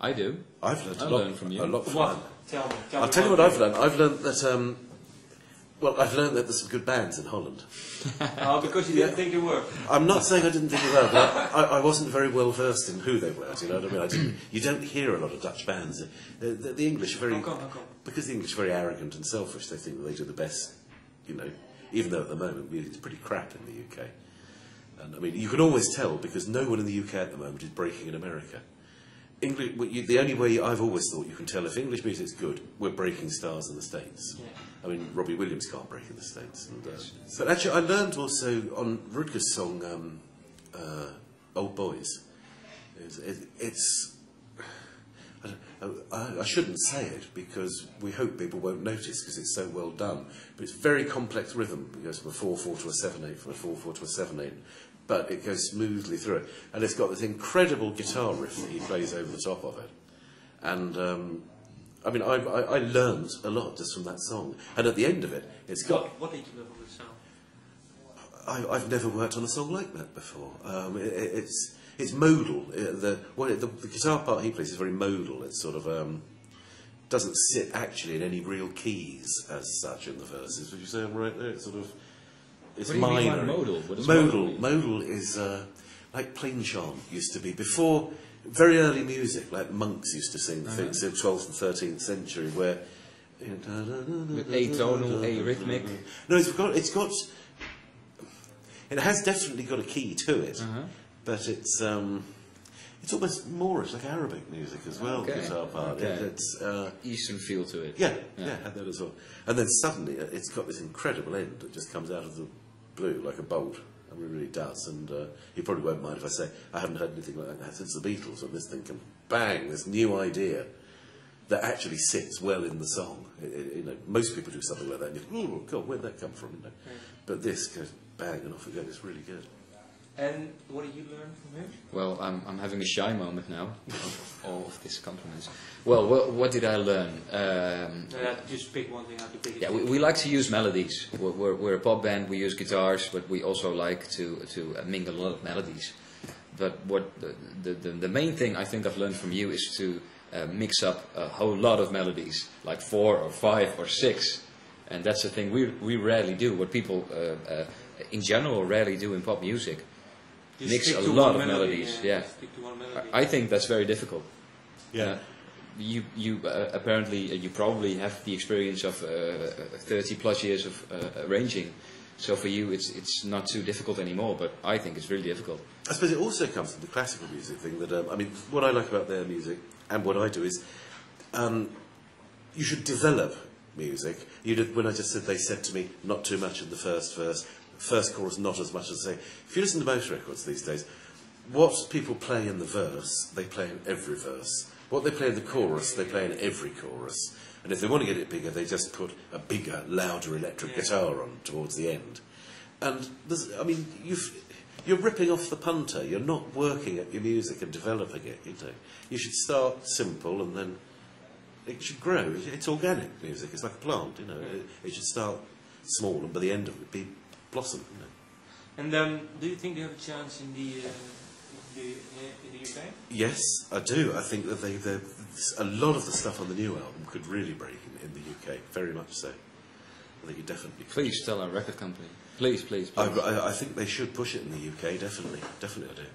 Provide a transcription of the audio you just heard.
I do. I've learned learn from you. a lot from What? them. Tell me. I'll tell you what I've learned. I've learned that, well, I've learned that there's some good bands in Holland. Oh, because you didn't think you were. I'm not saying I didn't think of that, but I wasn't very well versed in who they were, do you know what I mean? You don't hear a lot of Dutch bands. The English are very... How come? Because the English are very arrogant and selfish, they think that they do the best, you know, even though at the moment music's pretty crap in the UK. And I mean, you can always tell because no one in the UK at the moment is breaking in America. English, the only way I've always thought you can tell if English music's good, we're breaking stars in the States. Yeah. I mean, Robbie Williams can't break in the States. And, but actually, I learned also on Rutger's song, Old Boys. I shouldn't say it because we hope people won't notice because it's so well done. But it's very complex rhythm. It goes from a 4/4 to a 7/8, from a 4/4 to a 7/8. But it goes smoothly through it. And it's got this incredible guitar riff that he plays over the top of it. And, I mean, I learned a lot just from that song. And at the end of it, it's got... What did you learn from the song? I've never worked on a song like that before. It's modal. The guitar part he plays is very modal. It sort of doesn't sit actually in any real keys as such in the verses. Would you say I'm right there? It's sort of... It's minor. Modal? Modal is like plain chant used to be. Before, very early music, like monks used to sing things in the 12th and 13th century, where... With atonal, arrhythmic. No, it has definitely got a key to it, but it's almost Moorish, like Arabic music as well. Okay. Guitar part. Okay. It's Eastern feel to it. yeah, had that as well. And then suddenly it's got this incredible end that just comes out of the blue like a bolt. I mean, it really does. And you probably won't mind if I say I haven't heard anything like that since the Beatles. And this thing can bang this new idea that actually sits well in the song. You know, most people do something like that, and you think, oh God, where'd that come from? You know? But this goes bang and off it goes. It's really good. And what did you learn from him? Well, I'm having a shy moment now of all of these compliments. Well, what did I learn? Just pick one thing out to pick. Yeah, we like to use melodies. We're a pop band. We use guitars, but we also like to mingle a lot of melodies. But what the main thing I think I've learned from you is to mix up a whole lot of melodies, like 4 or 5 or 6, and that's the thing we rarely do. What people in general rarely do in pop music. Just mix a stick to lot one of melody, melodies. Yeah, stick to one melody. I think that's very difficult. Yeah. You apparently you probably have the experience of 30 plus years of arranging, so for you it's not too difficult anymore. But I think it's really difficult. I suppose it also comes from the classical music thing that I mean, what I like about their music and what I do is you should develop music. When I just said, they said to me, not too much in the first verse. First chorus, not as much as they say. If you listen to most records these days, what people play in the verse, they play in every verse. What they play in the chorus, they play in every chorus. And if they want to get it bigger, they just put a bigger, louder electric guitar on towards the end. And I mean, you're ripping off the punter. You're not working at your music and developing it. You know, you should start simple and then it should grow. It's organic music. It's like a plant. You know, it should start small and by the end of it be blossom. You know. And do you think they have a chance in the UK? Yes, I do. I think that a lot of the stuff on the new album could really break in the UK. Very much so. I think you definitely. Please tell our record company. Please. I think they should push it in the UK. Definitely, I do.